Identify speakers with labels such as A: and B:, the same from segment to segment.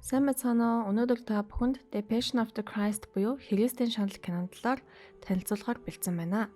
A: Сайн байцгаана уу? Өнөөдөр та бүхэнд The Passion of the Christ буюу Христийн шанал кинон талаар танилцуулахаар бэлдсэн байна.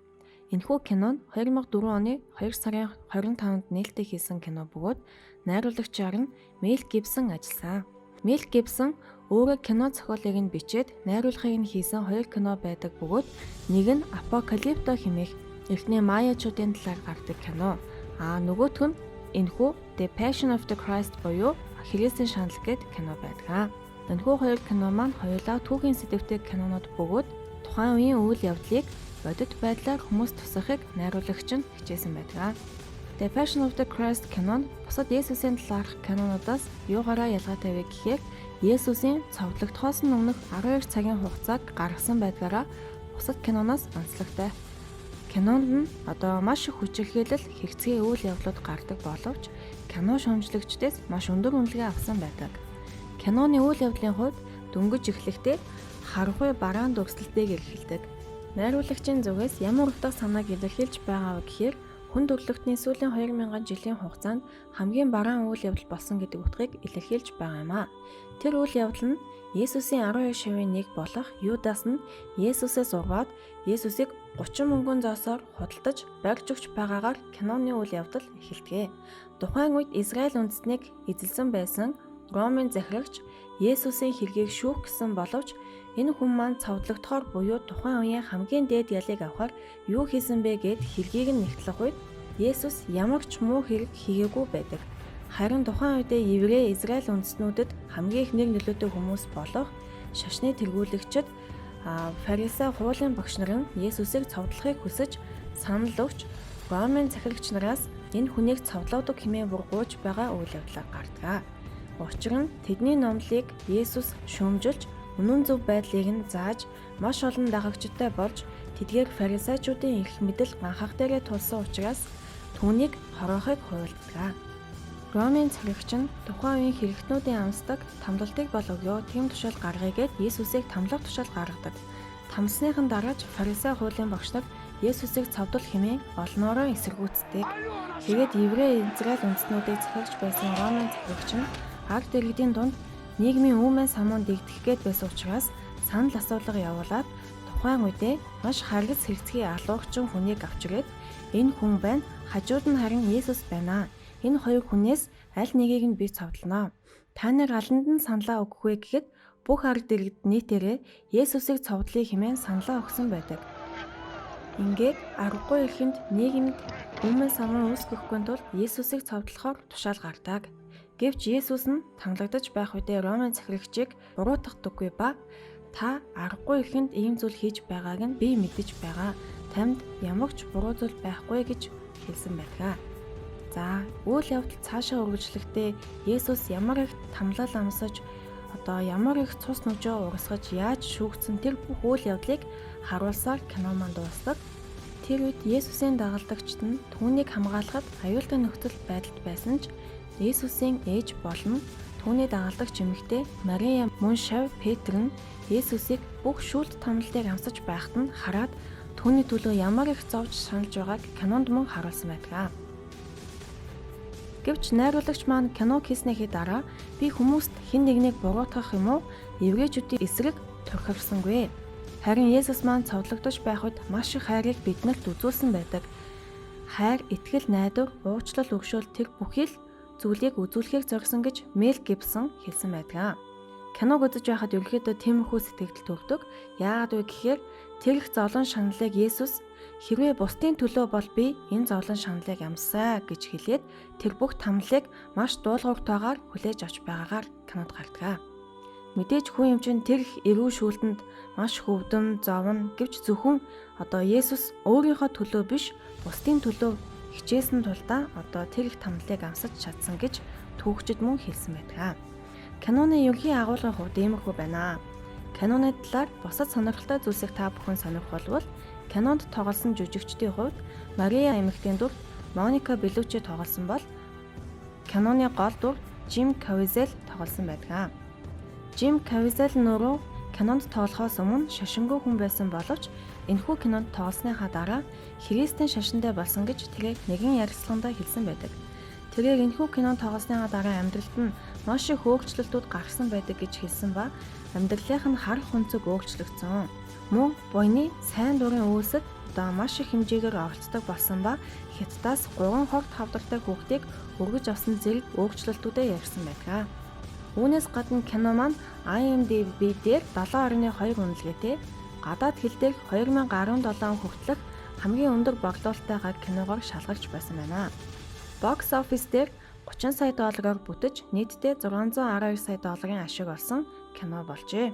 A: Энэхүү кино нь 2004 оны 2 сарын 25-нд нээлттэй хийсэн кино бөгөөд найруулагчаар нь Мел Гибсон ажилласан. Мел Гибсон өөрөө кино зохиолыг нь бичээд найруулгыг нь хийсэн 2 кино байдаг бөгөөд нэг нь Апокалипто хэмээх эхний Майячуудын талаар гардаг кино. Нөгөөх нь энэхүү The Passion of the Christ буюу Христийн шанал гэдэг кино байдаг. Энэхүү хоёр кино маань хоёулаа түүхийн сэдвтэй кинонууд бөгөөд тухайн үеийн үйл явдлыг бодит байдлаар хүмүүст тусгахыг найруулагч нь хичээсэн байдаг. The Passion of the Christ кино нь бусад Есүсийн талаарх кинонуудаас юугаараа ялгаатай вэ гэхээр Есүсийн цовдлогдохоос өмнөх 12 цагийн хугацааг гаргасан байдгаараа бусад киноноос онцлогтой. Кинонд нь маш их хүчирхийлэл хэрэгцээ үйл явдлууд гардаг боловч кино шүүмжлэгчдээс маш өндөр үнэлгээ авсан байдаг. Киноны үйл явдлын хувьд дөнгөж эхлэхдээ харанхуй бараан дүрслэлтэйг эрхэлдэг. Найруулагчийн зүгээс ямар утга санааг илэрхийлж байгаа вэ гэхээр хүн төрлөختний сүүлийн 2000 жилийн хугацаанд хамгийн бараан үйл явдал болсон гэдэг утгыг илэрхийлж байгаа юм а. Тэр үйл явдал нь Есүсийн 12 шавийн нэг болох Юдас нь Есүсээс ургаад Есүсийг 30 мөнгөн зоосоор худалдаж барьж өгч байгаагаар киноны үйл явдал эхэлдэг. Тухайн үед Израиль үндэстнийг эзэлсэн байсан Ромын захирагч Есүсийн хэргийг шүүх гэсэн боловч энэ хүн маань цовдлогдохоор буюу тухайн үеийн хамгийн дээд ялыг авахар юу хийсэн бэ гэд хэргийг нь нэгтлэх үед Есүс ямар ч муу хэрэг хийгээгүй байдаг. Харин тухайн үедээ еврей Израиль үндэстнүүдэд хамгийн их нөлөөтэй хүмүүс болох шашны тэргүүлэгчид фарисей хуулийн багш нар нь Есүсийг цовдлохыг хүсэж санал өгч Ромын захирагч нараас энэ хүнийг цовдлоодог хэмээн бургууж байгаа үйл явдлаар гардаг. Учир нь тэдний номлыг Есүс шүүмжилж үнэн зөв байдлыг нь зааж маш олон дагагчтай болж тэдгээр фарисеучуудын эрх мэдэл ганхах дээрээ тулсан учраас түүнийг хороохыг хуйлддаг. Ромын захирагч нь тухайн үеийн хэрэгтнүүдийн амсдаг тамлалтыг бол өгөө тийм тушаал гаргая гэд Есүсийг тамлах тушаал гаргадаг. Тамсныхан дараач фарисей хуулийн багш нар Есүсийг цовдол хэмээн олноороо эсэргүүцдэг. Тэгээд еврей Израиль үндэстнүүдийг захирч байсан Ромын захирагч нь ард иргэдийн дунд нийгмийн үүмэн самуун дэгдэх гээд байсан учраас санал асуулга явуулаад тухайн үедээ маш харгас хэрэгцгий алуугчин хүнийг авч ирээд энэ хүн байна, хажууд нь харин Есүс байна. Энэ хоёр хүнээс аль нэгийг нь би цовдлоно. Та нар аланд нь саналаа өгөх вэ гэхэд бүх ард иргэд нийтээрээ Есүсийг цовдлоё хэмээн саналаа өгсөн байдаг. Ингээд аргагүй ихэнд нийгэмд өмнө самуун үүсгэхгүй тул Есүсийг цовдлохоор тушаал гардаг. Гэвч Есүс нь тамлагдаж байх үедээ Ромын захирагчийг буруутгадаггүй ба та аргагүй ихэнд ийм зүйл хийж байгааг нь би мэдэж байгаа. Танд ямар ч буруу зүйл байхгүй гэж хэлсэн байдаг. Үйл явдал цаашаа үргэлжлэхдээ Есүс ямар их тамлал амсаж ямар их цус нүжөө урсгаж яаж шүүгдсэн тэр бүх үйл явдлыг харуулсаар кино маань дуусдаг. Тэр үед Есүсийн дагалдагчид нь түүнийг хамгаалахад аюултай нөхцөл байдалд байсан ч Есүсийн ээж болон түүний дагалдагч эмэгтэй Мария мөн шав Петр нь Есүсийг бүх шүүлт тамлалтыг амсаж байхад нь хараад түүний төлөө ямар их зовж саналж байгааг кинонд мөн харуулсан байдаг. Гэвч найруулагч маань кино хийснийхээ дараа би хүмүүст хэн нэгнийг буруутгах юм уу еврейчүүдийн эсрэг турхирсангүй. Харин Есүс маань цовдлогдож байх үед маш их хайрыг биднэрт үзүүлсэн байдаг. Хайр, итгэл, найдвар, уучлал, өгшөөл тэр бүхий л зүйлийг үзүүлэхийг зорьсон гэж Мел Гибсон хэлсэн байдаг. Киног үзэж байхад ерөнхийдөө тиймэрхүү сэтгэл төрдөг. Яагаад вэ гэхээр тэр их зовлон шаналлыг Есүс хэрвээ бусдын төлөө бол би энэ зовлон шаналлыг амсаа гэж хэлээд тэр бүх тамлыг маш дуулууртайгаар хүлээж авч байгаагаар кинод гардаг. Мэдээж хүн юм чинь тэр их эрүү шүүлтэнд маш хөвдөн, зовно гэвч зөвхөн Есүс өөрийнхөө төлөө биш бусдын төлөө хичээсэн тулдаа тэр их тамлыг амсаж чадсан гэж түүхчид мөн хэлсэн байдаг. Киноны ерөнхий агуулгын хувьд иймэрхүү байна. Киноны талаар бусад сонирхолтой зүйлсийг та бүхэн сонирх болвол кинонд тоглосон жүжигчдийн хувьд Мария эмэгтэйн дүр Моника Беллуччи тоглосон бол киноны гол дүр Жим Кавизел тоглосон байдаг. Жим Кавизел нөрөө кинонд тоглохоос өмнө шашингүй хүн байсан боловч энэхүү кинонд тоглосныхаа дараа Христийн шашинтай болсон гэж тэрийг нэгэн ярилцлаганд хэлсэн байдаг. Тэгээд энэхүү кинон тоглосныхаа дараа амьдралд нь маш их өөрчлөлтүүд гарсан байдаг гэж хэлсэн ба амьдралынх нь харах өнцөг өөрчлөгдсөн. Мөн буйны сайн дурын үйлсэд одоо маш их хэмжээгээр оролцдог болсон ба Хятадаас 3 хорт хавдартай хүүхдийг өргөж авсан зэрэг өөрчлөлтүүдэд ярьсан байдаг. Үүнээс гадна кино маань IMDb дээр 7.2 үнэлгээтэй, гадаад хэл дээр 2017 хүртэлх хамгийн өндөр боглуулалтайгаар киногоор шалгарч байсан байна. Box Office дээр 30 сая доллараар бүтэж нийтдээ 612 сая долларын ашиг олсон кино болжээ.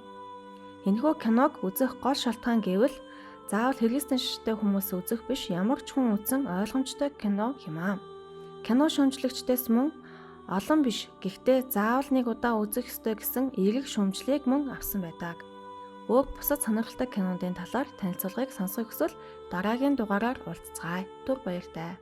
A: Энэхүү киног үзэх гол шалтгаан гэвэл заавал хэрэглэсэн шиштэй хүмүүс үзэх биш, ямар ч хүн үзсэн ойлгомжтой кино хэмээн. Кино шүүмжлэгчдээс мөн олон биш, гэхдээ заавал нэг удаа үзэх ёстой гэсэн эерэг шүүмжлэгийг мөн авсан байдаг. Өөр бусад сонирхолтой кинодын талаар танилцуулгыг сонсох хүсвэл дараагийн дугаараар уулзцгаая. Түр баяртай.